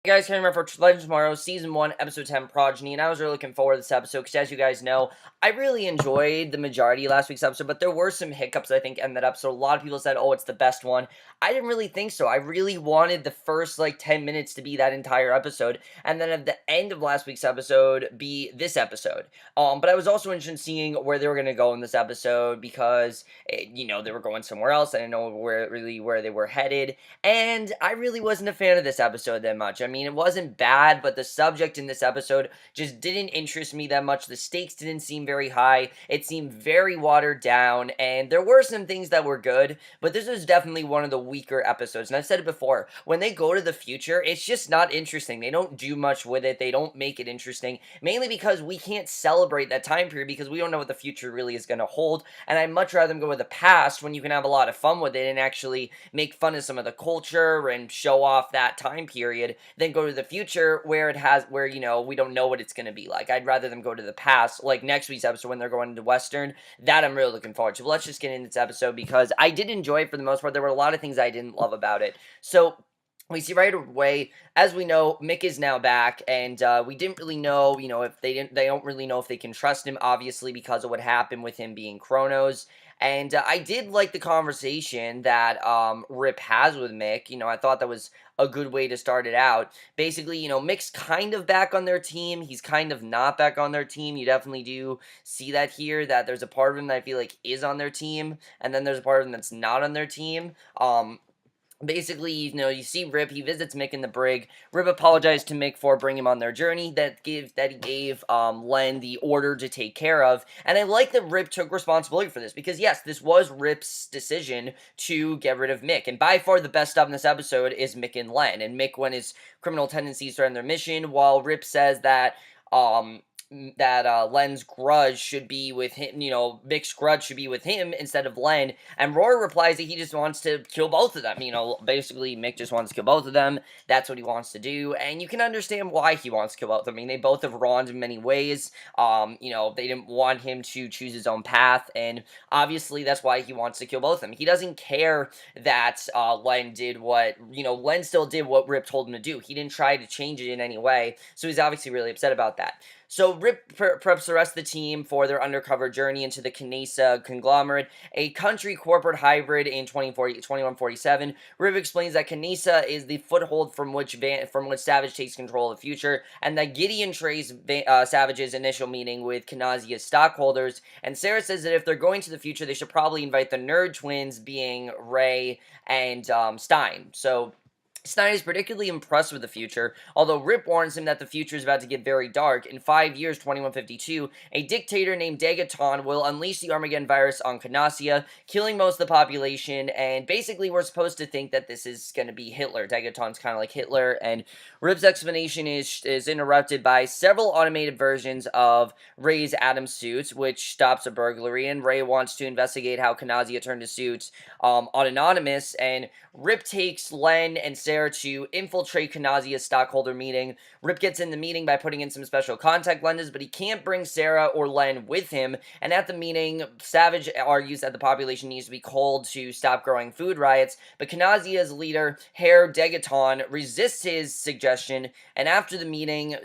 Guys, here for Legends Tomorrow, Season 1, Episode 10, Progeny, and I was really looking forward to this episode, because as you guys know, I really enjoyed the majority of last week's episode, but there were some hiccups, I think, in that episode. A lot of people said, oh, it's the best one. I didn't really think so. I really wanted the first, 10 minutes to be that entire episode, and then at the end of last week's episode, be this episode. But I was also interested in seeing where they were going to go in this episode, because, they were going somewhere else. I didn't know where they were headed, and I really wasn't a fan of this episode that much. I mean, it wasn't bad, but the subject in this episode just didn't interest me that much. The stakes didn't seem very high. It seemed very watered down, and there were some things that were good, but this was definitely one of the weaker episodes. And I've said it before, when they go to the future, it's just not interesting. They don't do much with it. They don't make it interesting, mainly because we can't celebrate that time period because we don't know what the future really is going to hold, and I'd much rather them go with the past when you can have a lot of fun with it and actually make fun of some of the culture and show off that time period than go to the future where we don't know what it's going to be like. I'd rather them go to the past, like next week's episode when they're going to Western. That I'm really looking forward to. But let's just get into this episode because I did enjoy it for the most part. There were a lot of things I didn't love about it. So we see right away, as we know, Mick is now back, and we didn't really know, if they don't really know if they can trust him, obviously, because of what happened with him being Kronos. And I did like the conversation that Rip has with Mick. I thought that was a good way to start it out. Basically, Mick's kind of back on their team. He's kind of not back on their team. You definitely do see that here, that there's a part of him that I feel like is on their team, and then there's a part of him that's not on their team. Basically, you see Rip, he visits Mick in the brig. Rip apologized to Mick for bringing him on their journey that he gave Len the order to take care of. And I like that Rip took responsibility for this, because yes, this was Rip's decision to get rid of Mick. And by far the best stuff in this episode is Mick and Len. And Mick, when his criminal tendencies threaten their mission, while Rip says that Len's grudge should be with him, Mick's grudge should be with him instead of Len, and Rory replies that he just wants to kill both of them. Basically Mick just wants to kill both of them. That's what he wants to do, and you can understand why he wants to kill both of them. They both have wronged in many ways. They didn't want him to choose his own path, and obviously that's why he wants to kill both of them. He doesn't care that Len did what, Len still did what Rip told him to do. He didn't try to change it in any way, so he's obviously really upset about that. So Rip preps the rest of the team for their undercover journey into the Canesa conglomerate, a country corporate hybrid in 2147. Rip explains that Canesa is the foothold from which Savage takes control of the future, and that Gideon trays Savage's initial meeting with Canasia's stockholders. And Sara says that if they're going to the future, they should probably invite the nerd twins, being Ray and Stein. So Snart is particularly impressed with the future, although Rip warns him that the future is about to get very dark. In 5 years, 2152, a dictator named Dagaton will unleash the Armageddon virus on Canasia, killing most of the population, and basically we're supposed to think that this is going to be Hitler. Dagaton's kind of like Hitler, and Rip's explanation is interrupted by several automated versions of Ray's Atom suits, which stops a burglary, and Ray wants to investigate how Canasia turned his suits anonymous, and Rip takes Len and Sara to infiltrate Canasia's stockholder meeting. Rip gets in the meeting by putting in some special contact lenses, but he can't bring Sara or Len with him, and at the meeting, Savage argues that the population needs to be culled to stop growing food riots, but Canasia's leader, Herr Degaton, resists his suggestion, and after the meeting,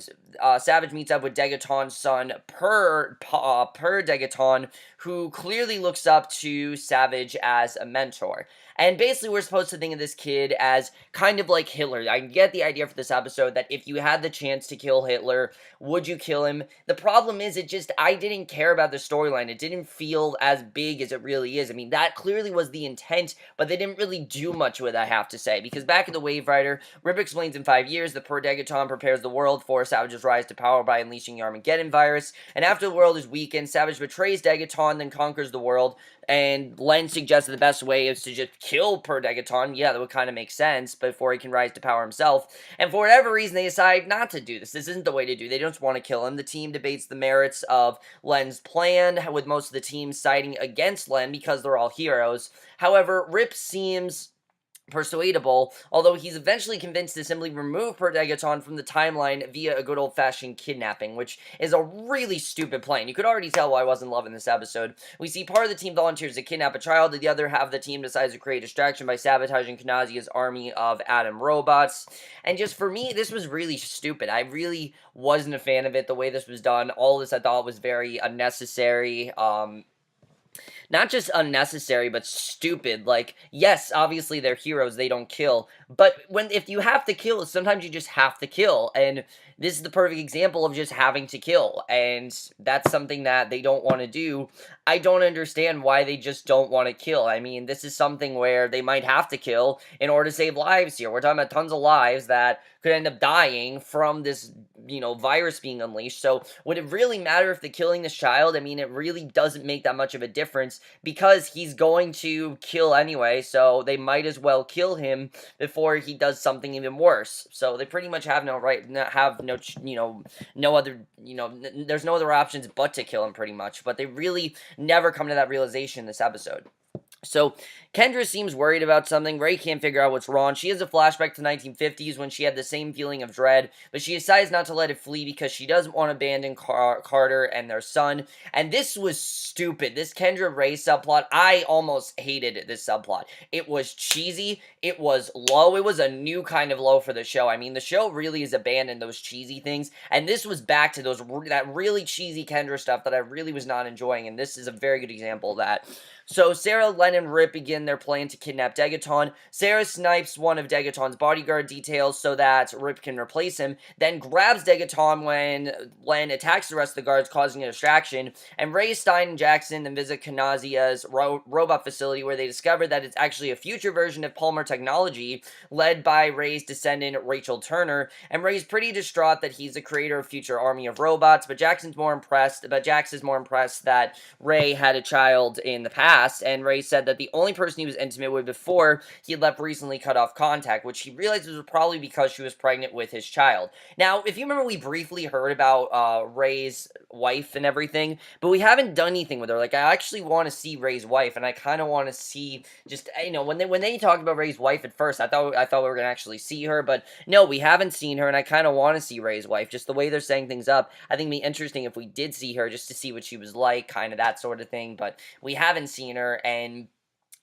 Savage meets up with Degaton's son, Per Degaton, who clearly looks up to Savage as a mentor. And basically, we're supposed to think of this kid as kind of like Hitler. I get the idea for this episode that if you had the chance to kill Hitler, would you kill him? The problem is, I didn't care about the storyline. It didn't feel as big as it really is. That clearly was the intent, but they didn't really do much with it, I have to say. Because back in the Wave Rider, Rip explains in 5 years, the Per Degaton prepares the world for Savage's rise to power by unleashing the Armageddon virus. And after the world is weakened, Savage betrays Degaton, then conquers the world. And Len suggested the best way is to just kill Per Degaton. Yeah, that would kind of make sense before he can rise to power himself. And for whatever reason, they decide not to do this. This isn't the way to do it. They don't want to kill him. The team debates the merits of Len's plan, with most of the team siding against Len because they're all heroes. However, Rip seems persuadable, although he's eventually convinced to simply remove Perdegaton from the timeline via a good old-fashioned kidnapping, which is a really stupid plan. You could already tell why I wasn't loving this episode. We see part of the team volunteers to kidnap a child, and the other half of the team decides to create distraction by sabotaging Kanazia's army of Atom robots. And just for me, this was really stupid. I really wasn't a fan of it, the way this was done. All this I thought was very unnecessary. Not just unnecessary, but stupid. Like, yes, obviously they're heroes, they don't kill, but if you have to kill, sometimes you just have to kill, and this is the perfect example of just having to kill, and that's something that they don't want to do. I don't understand why they just don't want to kill. I mean, this is something where they might have to kill in order to save lives here. We're talking about tons of lives that could end up dying from this, virus being unleashed. So would it really matter if they're killing this child? I mean, it really doesn't make that much of a difference because he's going to kill anyway, so they might as well kill him before he does something even worse. So they pretty much have no right, no other, there's no other options but to kill him pretty much, but they really never come to that realization in this episode. So, Kendra seems worried about something. Ray can't figure out what's wrong. She has a flashback to 1950s when she had the same feeling of dread, but she decides not to let it flee because she doesn't want to abandon Carter and their son. And this was stupid. This Kendra-Ray subplot, I almost hated this subplot. It was cheesy. It was low. It was a new kind of low for the show. I mean, the show really has abandoned those cheesy things, and this was back to that really cheesy Kendra stuff that I really was not enjoying, and this is a very good example of that. So Sara, Len, and Rip begin their plan to kidnap Degaton. Sara snipes one of Degaton's bodyguard details so that Rip can replace him, then grabs Degaton when Len attacks the rest of the guards, causing a distraction, and Ray, Stein, and Jackson then visit Kanazia's robot facility where they discover that it's actually a future version of Palmer technology led by Ray's descendant, Rachel Turner, and Ray's pretty distraught that he's the creator of future army of robots, but Jax is more impressed that Ray had a child in the past, and Ray said that the only person he was intimate with before he had left recently cut off contact, which he realized was probably because she was pregnant with his child. Now, if you remember, we briefly heard about Ray's wife and everything, but we haven't done anything with her. Like, I actually want to see Ray's wife, and I kind of want to see just, when they talked about Ray's wife at first, I thought we were going to actually see her, but no, we haven't seen her, and I kind of want to see Ray's wife. Just the way they're setting things up, I think it'd be interesting if we did see her, just to see what she was like, kind of that sort of thing, but we haven't seen her, and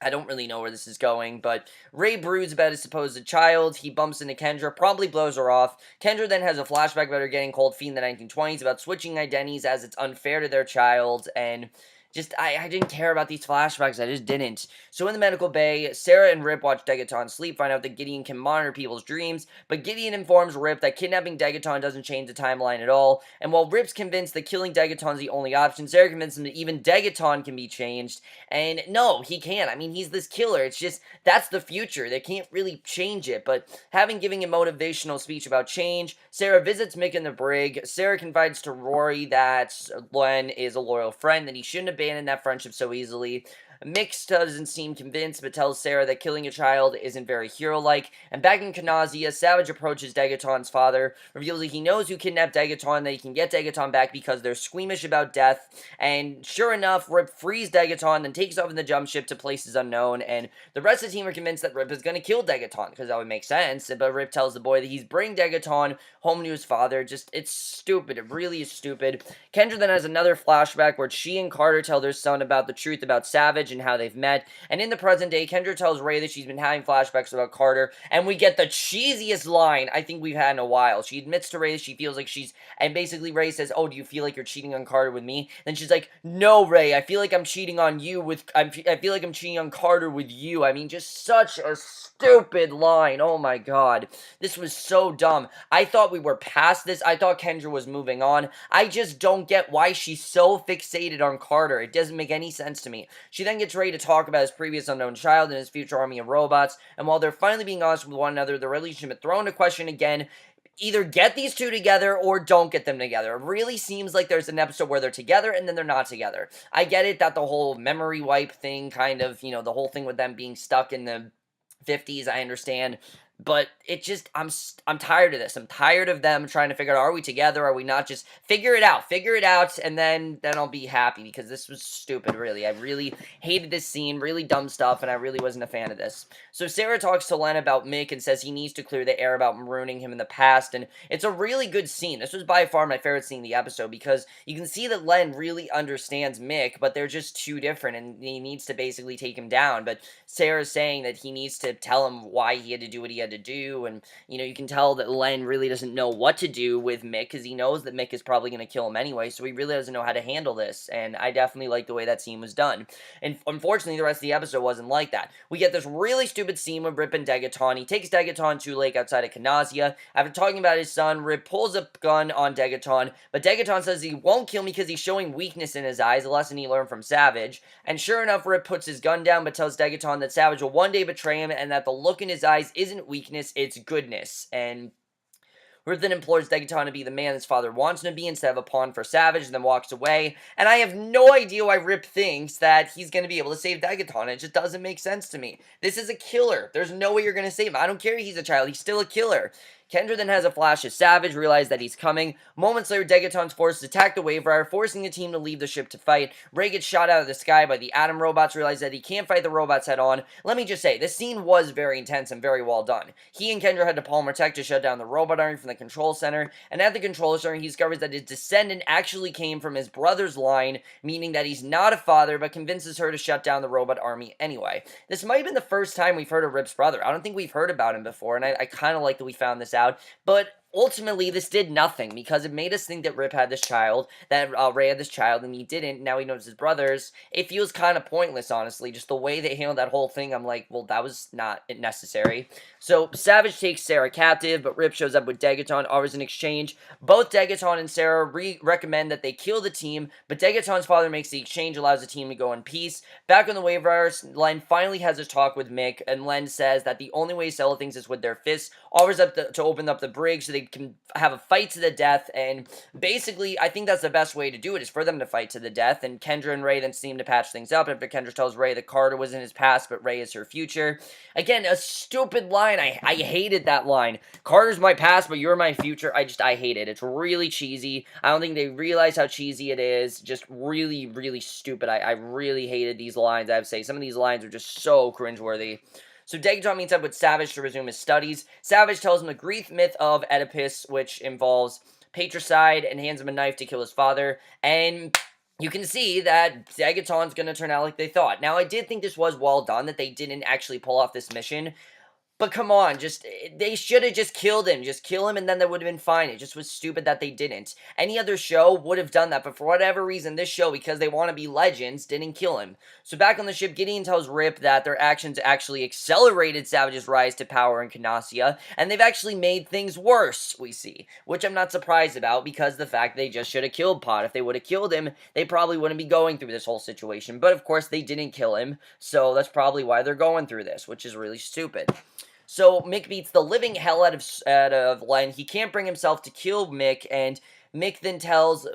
I don't really know where this is going, but Ray broods about his supposed child. He bumps into Kendra, probably blows her off. Kendra then has a flashback about her getting cold feet in the 1920s, about switching identities as it's unfair to their child, and just, I didn't care about these flashbacks, I just didn't. So in the medical bay, Sara and Rip watch Degaton sleep, find out that Gideon can monitor people's dreams, but Gideon informs Rip that kidnapping Degaton doesn't change the timeline at all, and while Rip's convinced that killing Degaton's the only option, Sara convinces him that even Degaton can be changed, and no, he can't. I mean, he's this killer, it's just, that's the future, they can't really change it, but giving a motivational speech about change, Sara visits Mick in the brig. Sara confides to Rory that Len is a loyal friend, and he shouldn't abandon that friendship so easily. Mick doesn't seem convinced, but tells Sara that killing a child isn't very hero-like. And back in Kanazia, Savage approaches Degaton's father, reveals that he knows who kidnapped Degaton, that he can get Degaton back because they're squeamish about death. And sure enough, Rip frees Degaton, then takes off in the jump ship to places unknown. And the rest of the team are convinced that Rip is going to kill Degaton, because that would make sense. But Rip tells the boy that he's bringing Degaton home to his father. Just, it's stupid. It really is stupid. Kendra then has another flashback where she and Carter tell their son about the truth about Savage and how they've met. And in the present day, Kendra tells Ray that she's been having flashbacks about Carter, and we get the cheesiest line I think we've had in a while. She admits to Ray that she feels like and basically Ray says, "Oh, do you feel like you're cheating on Carter with me?" Then she's like, "No, Ray, I feel like I'm cheating on you I feel like I'm cheating on Carter with you." I mean, just such a stupid line. Oh my god. This was so dumb. I thought we were past this. I thought Kendra was moving on. I just don't get why she's so fixated on Carter. It doesn't make any sense to me. She then gets ready to talk about his previous unknown child and his future army of robots, and while they're finally being honest with one another, the relationship is thrown into question again. Either get these two together or don't get them together. It really seems like there's an episode where they're together and then they're not together. I get it that the whole memory wipe thing, kind of, the whole thing with them being stuck in the 50s, I understand. But it just, I'm tired of this. I'm tired of them trying to figure out, are we together? Are we not? Just figure it out, and then I'll be happy, because this was stupid, really. I really hated this scene, really dumb stuff, and I really wasn't a fan of this. So Sara talks to Len about Mick and says he needs to clear the air about ruining him in the past, and it's a really good scene. This was by far my favorite scene in the episode, because you can see that Len really understands Mick, but they're just too different, and he needs to basically take him down. But Sara's saying that he needs to tell him why he had to do what he had to do, and you can tell that Len really doesn't know what to do with Mick, because he knows that Mick is probably going to kill him anyway, so he really doesn't know how to handle this, and I definitely like the way that scene was done. And unfortunately, the rest of the episode wasn't like that. We get this really stupid scene with Rip and Degaton. He takes Degaton to a lake outside of Canasia. After talking about his son, Rip pulls a gun on Degaton, but Degaton says he won't kill me because he's showing weakness in his eyes, a lesson he learned from Savage. And sure enough, Rip puts his gun down, but tells Degaton that Savage will one day betray him, and that the look in his eyes isn't weakness, it's goodness. And Rip then implores Degaton to be the man his father wants him to be instead of a pawn for Savage, and then walks away. And I have no idea why Rip thinks that he's going to be able to save Degaton. It just doesn't make sense to me. This is a killer. There's no way you're going to save him. I don't care if he's a child. He's still a killer. Kendra then has a flash of Savage, realizes that he's coming. Moments later, Degaton's forces attack the Wave Rider, forcing the team to leave the ship to fight. Ray gets shot out of the sky by the Atom robots, realizes that he can't fight the robots head on. Let me just say, this scene was very intense and very well done. He and Kendra had to Palmer Tech to shut down the robot army from the control center, and at the control center, he discovers that his descendant actually came from his brother's line, meaning that he's not a father, but convinces her to shut down the robot army anyway. This might have been the first time we've heard of Rip's brother. I don't think we've heard about him before, and I kind of like that we found this out. But ultimately, this did nothing, because it made us think that Rip had this child, that Ray had this child, and he didn't. Now he knows his brothers. It feels kind of pointless, honestly. Just the way they handled that whole thing, I'm like, well, that was not necessary. So Savage takes Sara captive, but Rip shows up with Degaton, offers an exchange. Both Degaton and Sara recommend that they kill the team, but Degaton's father makes the exchange, allows the team to go in peace. Back on the Wave Riders, Len finally has a talk with Mick, and Len says that the only way to settle things is with their fists, offers up to open up the brig so they can have a fight to the death, and basically, I think that's the best way to do it, is for them to fight to the death, and Kendra and Ray then seem to patch things up after Kendra tells Ray that Carter was in his past, but Ray is her future. Again, a stupid line. I hated that line. Carter's my past, but you're my future. I hate it. It's really cheesy. I don't think they realize how cheesy it is. Just really, really stupid. I really hated these lines, I have to say. Some of these lines are just so cringeworthy. So Degaton meets up with Savage to resume his studies. Savage tells him the Greek myth of Oedipus, which involves patricide, and hands him a knife to kill his father. And you can see that Degaton's going to turn out like they thought. Now, I did think this was well done, that they didn't actually pull off this mission. But come on, they should have just killed him. Just kill him, and then that would have been fine. It just was stupid that they didn't. Any other show would have done that, but for whatever reason, this show, because they want to be legends, didn't kill him. So back on the ship, Gideon tells Rip that their actions actually accelerated Savage's rise to power in Canasia, and they've actually made things worse, we see. Which I'm not surprised about, because the fact they just should have killed Pod. If they would have killed him, they probably wouldn't be going through this whole situation. But of course, they didn't kill him, so that's probably why they're going through this, which is really stupid. So Mick beats the living hell out of Len. He can't bring himself to kill Mick, and Mick then tells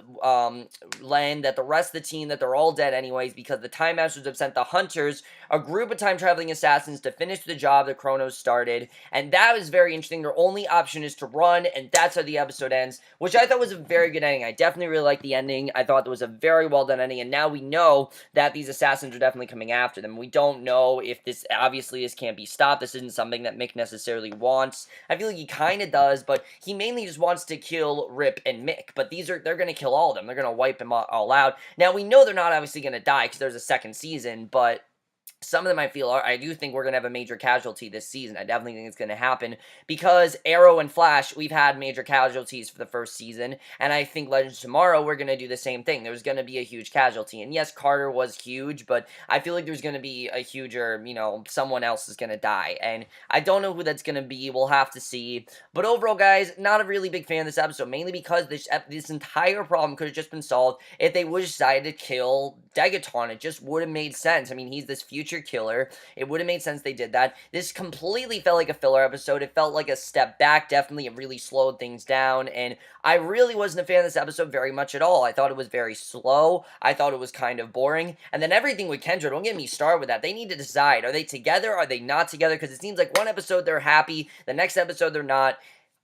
Len that the rest of the team, that they're all dead anyways, because the Time Masters have sent the Hunters, a group of time-traveling assassins, to finish the job that Kronos started. And that was very interesting. Their only option is to run, and that's how the episode ends, which I thought was a very good ending. I definitely really liked the ending. I thought it was a very well-done ending, and now we know that these assassins are definitely coming after them. We don't know if this, obviously, this can't be stopped. This isn't something that Mick necessarily wants. I feel like he kind of does, but he mainly just wants to kill Rip and Mick. But they're going to kill all of them. They're going to wipe them all out. Now, we know they're not obviously going to die because there's a second season, but some of them I do think we're going to have a major casualty this season. I definitely think it's going to happen, because Arrow and Flash, we've had major casualties for the first season, and I think Legends of Tomorrow, we're going to do the same thing. There's going to be a huge casualty, and yes, Carter was huge, but I feel like there's going to be a huger, someone else is going to die, and I don't know who that's going to be. We'll have to see, but overall, guys, not a really big fan of this episode, mainly because this entire problem could have just been solved if they would have decided to kill Degaton. It just would have made sense. I mean, he's this future future killer. It would have made sense they did that. This completely felt like a filler episode. It felt like a step back. Definitely, it really slowed things down, and I really wasn't a fan of this episode very much at all. I thought it was very slow. I thought it was kind of boring. And then everything with Kendra, don't get me started with that. They need to decide, are they together? Are they not together? Because it seems like one episode they're happy, the next episode they're not.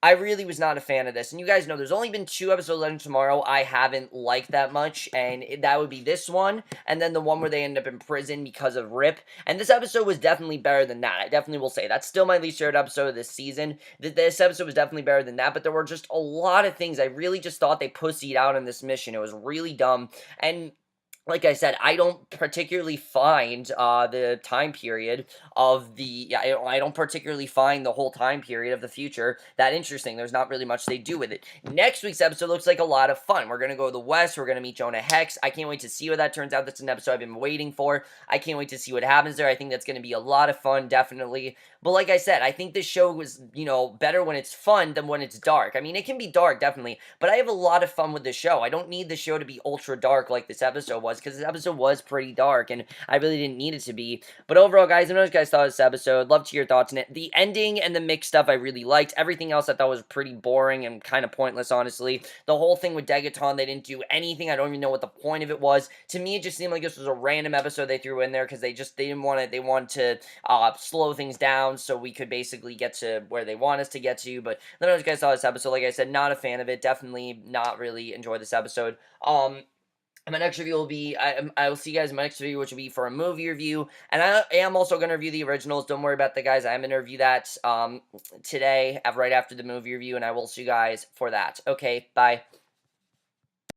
I really was not a fan of this. And you guys know there's only been 2 episodes on tomorrow I haven't liked that much. And that would be this one. And then the one where they end up in prison because of Rip. And this episode was definitely better than that. I definitely will say. That's still my least favorite episode of this season. This episode was definitely better than that. But there were just a lot of things I really just thought they pussied out on this mission. It was really dumb. And like I said, I don't particularly find the time period of the I don't particularly find the whole time period of the future that interesting. There's not really much they do with it. Next week's episode looks like a lot of fun. We're gonna go to the West. We're gonna meet Jonah Hex. I can't wait to see what that turns out. That's an episode I've been waiting for. I can't wait to see what happens there. I think that's gonna be a lot of fun, definitely. But like I said, I think this show was, better when it's fun than when it's dark. I mean, it can be dark, definitely, but I have a lot of fun with the show. I don't need the show to be ultra dark like this episode was, because this episode was pretty dark, and I really didn't need it to be. But overall, guys, I know what you guys thought of this episode. Love to hear your thoughts on it. The ending and the mixed stuff I really liked. Everything else I thought was pretty boring and kind of pointless, honestly. The whole thing with Degaton, they didn't do anything. I don't even know what the point of it was. To me, it just seemed like this was a random episode they threw in there because they didn't want it. They wanted to slow things down so we could basically get to where they want us to get to. But let me know what you guys saw this episode. Like I said, not a fan of it. Definitely not really enjoyed this episode. My next review will be, I will see you guys in my next review, which will be for a movie review, and I am also going to review the originals. Don't worry about the guys. I'm going to review that today, right after the movie review, and I will see you guys for that. Okay, bye.